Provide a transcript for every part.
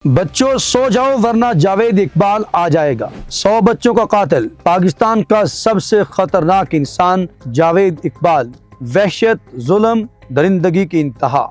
बच्चों सो जाओ वरना जावेद इकबाल आ जाएगा। 100 बच्चों का कातिल, पाकिस्तान का सबसे खतरनाक इंसान जावेद इकबाल। वहशत, जुल्म, दरिंदगी की इंतहा।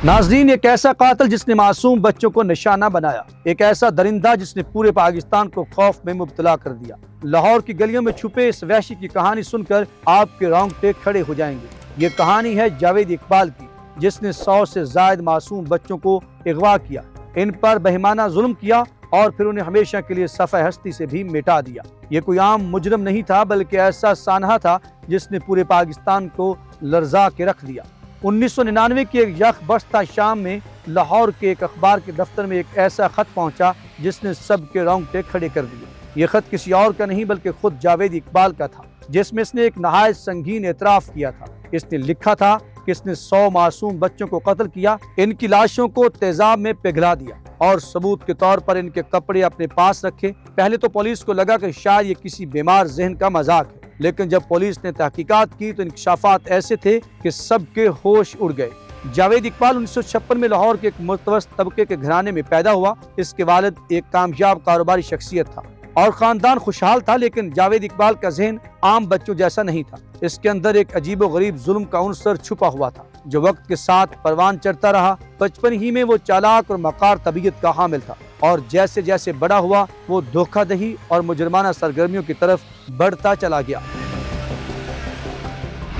नाजरीन, एक ऐसा कातिल जिसने मासूम बच्चों को निशाना बनाया, एक ऐसा दरिंदा जिसने पूरे पाकिस्तान को खौफ में मुब्तला कर दिया। लाहौर की गलियों में छुपे इस वहशी की कहानी सुनकर आपके रोंगटे खड़े हो जाएंगे। ये कहानी है जावेद इकबाल की, जिसने 100 से ज्यादा मासूम बच्चों को अगवा किया, इन पर बेईमाना जुल्म किया और फिर उन्हें हमेशा के लिए सफ़े हस्ती से भी मिटा दिया। ये कोई आम मुजरम नहीं था, बल्कि ऐसा सानहा था जिसने पूरे पाकिस्तान को लर्जा के रख दिया। 1999 की एक यख बरसता शाम में लाहौर के एक अखबार के दफ्तर में एक ऐसा खत पहुंचा जिसने सबके रोंगटे खड़े कर दिए। ये खत किसी और का नहीं बल्कि खुद जावेद इकबाल का था, जिसमें इसने एक नहायत संगीन एतराफ़ किया था। इसने लिखा था कि इसने 100 मासूम बच्चों को कत्ल किया, इनकी लाशों को तेजाब में पिघला दिया और सबूत के तौर पर इनके कपड़े अपने पास रखे। पहले तो पुलिस को लगा कि शायद ये किसी बीमार ज़हन का मजाक है, लेकिन जब पुलिस ने तहकीकात की तो इंकशाफात ऐसे थे कि सबके होश उड़ गए। जावेद इकबाल 1956 में लाहौर के एक मुतवस्सित तबके के घराने में पैदा हुआ। इसके वालिद एक कामयाब कारोबारी शख्सियत था और खानदान खुशहाल था, लेकिन जावेद इकबाल का जहन आम बच्चों जैसा नहीं था। इसके अंदर एक अजीबो गरीब जुल्म का उनसर छुपा हुआ था, जो वक्त के साथ परवान चढ़ता रहा। बचपन ही में वो चालाक और मकार तबीयत का हामिल था और जैसे जैसे बड़ा हुआ वो धोखाधड़ी और मुजरमाना सरगर्मियों की तरफ बढ़ता चला गया।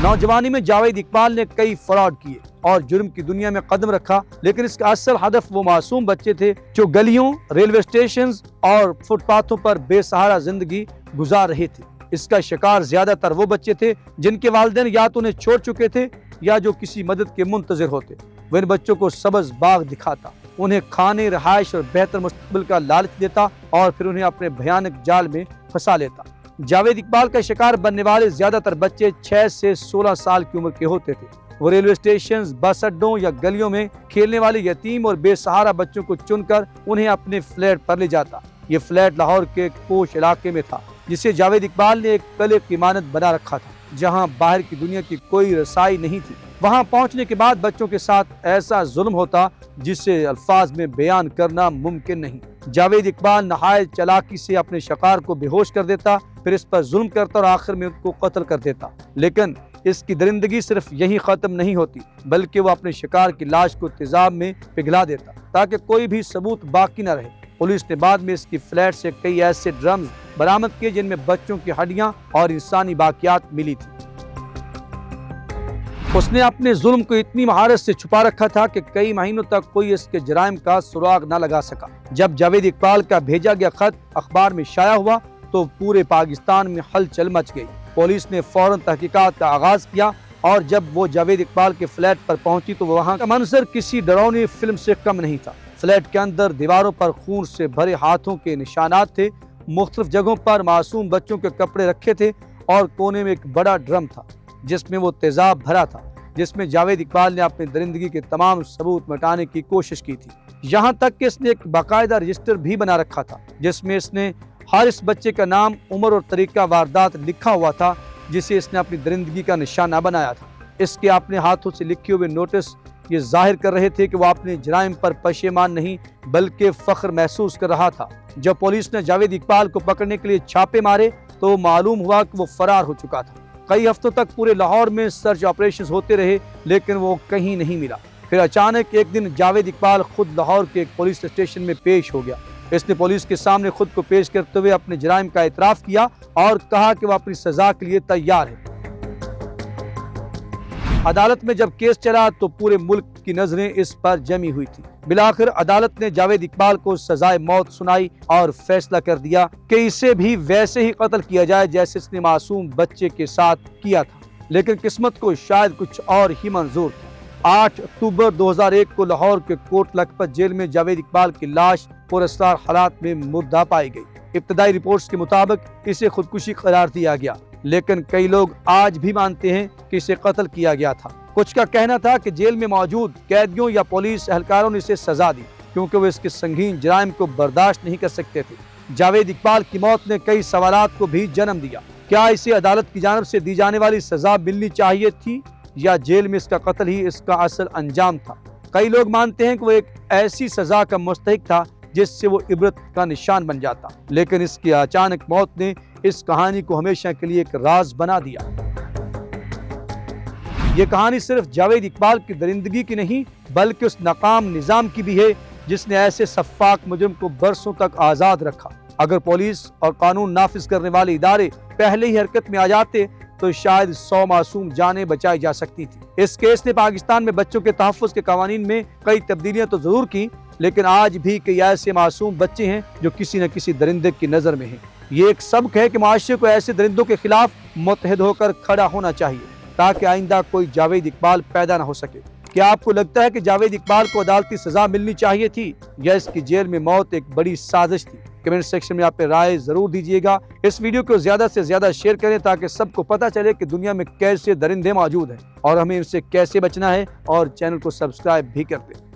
नौजवानी में जावेद इकबाल ने कई फ्रॉड किए और जुर्म की दुनिया में कदम रखा, लेकिन इसका असल हदफ वो मासूम बच्चे थे जो गलियों, रेलवे स्टेशन और फुटपाथों पर बेसहारा जिंदगी गुजार रहे थे। इसका शिकार ज्यादातर वो बच्चे थे जिनके वालिदैन या तो उन्हें छोड़ चुके थे या जो किसी मदद के मुंतजिर होते। वो इन बच्चों को सबज बाग दिखाता, उन्हें खाने, रिहाइश और बेहतर मुस्तकबिल का लालच देता और फिर उन्हें अपने भयानक जाल में फंसा लेता। जावेद इकबाल का शिकार बनने वाले ज्यादातर बच्चे 6 से 16 साल की उम्र के होते थे। वो रेलवे स्टेशन, बस अड्डों या गलियों में खेलने वाले यतीम और बेसहारा बच्चों को चुनकर उन्हें अपने फ्लैट पर ले जाता। ये फ्लैट लाहौर के एक पोश इलाके में था, जिसे जावेद इकबाल ने एक किले की मानद बना रखा था, जहां बाहर की दुनिया की कोई रसाई नहीं थी। वहां पहुंचने के बाद बच्चों के साथ ऐसा जुल्म होता जिसे अल्फाज में बयान करना मुमकिन नहीं। जावेद इकबाल नहायत चालाकी से अपने शिकार को बेहोश कर देता, फिर इस पर जुल्म करता और आखिर में उसको कत्ल कर देता। लेकिन इसकी दरिंदगी सिर्फ यही खत्म नहीं होती, बल्कि वो अपने शिकार की लाश को तेजाब में पिघला देता ताकि कोई भी सबूत बाकी न रहे। पुलिस ने बाद में इसकी फ्लैट से कई ऐसे ड्रम्स बरामद किए जिनमें बच्चों की हड्डियां और इंसानी बाकियात मिली थी। उसने अपने जुल्म को इतनी महारत से छुपा रखा था कि कई महीनों तक कोई इसके जराइम का सुराग न लगा सका। जब जावेद इकबाल का भेजा गया खत अखबार में शाया हुआ तो पूरे पाकिस्तान में हलचल मच गई। पुलिस ने फौरन तहकीकात का आगाज किया और जब वो जावेद इकबाल के फ्लैट पर पहुंची तो वहां का मंजर किसी डरावनी फिल्म से कम नहीं था। फ्लैट के अंदर दीवारों पर खून से भरे हाथों के निशानात थे, मुख्तलिफ जगहों पर मासूम बच्चों के कपड़े रखे थे और कोने में एक बड़ा ड्रम था जिसमें वो तेजाब भरा था, जिसमें जावेद इकबाल ने अपनी दरिंदगी के तमाम सबूत मिटाने की कोशिश की थी। यहाँ तक कि इसने एक बाकायदा रजिस्टर भी बना रखा था जिसमें इसने हर इस बच्चे का नाम, उम्र और तरीका वारदात लिखा हुआ था, जिसे इसने अपनी दरिंदगी का निशाना बनाया था। इसके अपने हाथों से लिखे हुए नोटिस ये जाहिर कर रहे थे कि वो अपने जराइम पर पशेमान नहीं बल्कि फख्र महसूस कर रहा था। जब पुलिस ने जावेद इकबाल को पकड़ने के लिए छापे मारे तो मालूम हुआ कि वो फरार हो चुका था। कई हफ्तों तक पूरे लाहौर में सर्च ऑपरेशन होते रहे, लेकिन वो कहीं नहीं मिला। फिर अचानक एक दिन जावेद इकबाल खुद लाहौर के एक पुलिस स्टेशन में पेश हो गया। इसने पुलिस के सामने खुद को पेश करते हुए अपने जराइम का इतराफ किया और कहा कि वो अपनी सजा के लिए तैयार है। अदालत में जब केस चला तो पूरे मुल्क की नजरें इस पर जमी हुई थी। बिलाखिर अदालत ने जावेद इकबाल को सजाए मौत सुनाई और फैसला कर दिया कि इसे भी वैसे ही कत्ल किया जाए जैसे इसने मासूम बच्चे के साथ किया था। लेकिन किस्मत को शायद कुछ और ही मंजूर था। 8 अक्टूबर 2001 को लाहौर के कोट लखपत जेल में जावेद इकबाल की लाश पुरअसरार हालात में मुर्दा पाई गई। इब्तदाई रिपोर्ट्स के मुताबिक इसे खुदकुशी करार दिया गया, लेकिन कई लोग आज भी मानते हैं कि इसे कत्ल किया गया था। कुछ का कहना था कि जेल में मौजूद कैदियों या पुलिस एहलकारों ने इसे सजा दी क्योंकि वो इसके संगीन जराइम को बर्दाश्त नहीं कर सकते थे। जावेद इकबाल की मौत ने कई सवालात को भी जन्म दिया। क्या इसे अदालत की जानिब से दी जाने वाली सजा मिलनी चाहिए थी या जेल में इसका कत्ल ही इसका असल अंजाम था? کئی لوگ مانتے ہیں کہ وہ ایک ایسی سزا کا مستحق تھا جس سے وہ عبرت کا نشان بن جاتا، لیکن اس کی اچانک موت نے اس کہانی کو ہمیشہ کے لیے ایک راز بنا دیا۔ یہ کہانی صرف جاوید اقبال کی درندگی کی نہیں بلکہ اس ناکام نظام کی بھی ہے جس نے ایسے سفاک مجرم کو برسوں تک آزاد رکھا۔ اگر پولیس اور قانون نافذ کرنے والے ادارے پہلے ہی حرکت میں آ جاتے تو شاید 100 معصوم جانیں بچائی جا سکتی تھی۔ اس کیس نے پاکستان میں بچوں کے تحفظ کے قوانین میں کئی تبدیلیاں تو ضرور کی، لیکن آج بھی کئی ایسے معصوم بچے ہیں جو کسی نہ کسی درندے کی نظر میں ہیں۔ یہ ایک سبق ہے کہ معاشرے کو ایسے درندوں کے خلاف متحد ہو کر کھڑا ہونا چاہیے تاکہ آئندہ کوئی جاوید اقبال پیدا نہ ہو سکے۔ کیا آپ کو لگتا ہے کہ جاوید اقبال کو عدالتی سزا ملنی چاہیے تھی یا اس کی جیل میں موت ایک بڑی سازش تھی؟ کمنٹ سیکشن میں آپ رائے ضرور دیجیے گا۔ اس ویڈیو کو زیادہ سے زیادہ شیئر کریں تاکہ سب کو پتہ چلے کہ دنیا میں کیسے درندے موجود ہیں اور ہمیں ان سے کیسے بچنا ہے، اور چینل کو سبسکرائب بھی کر دیں۔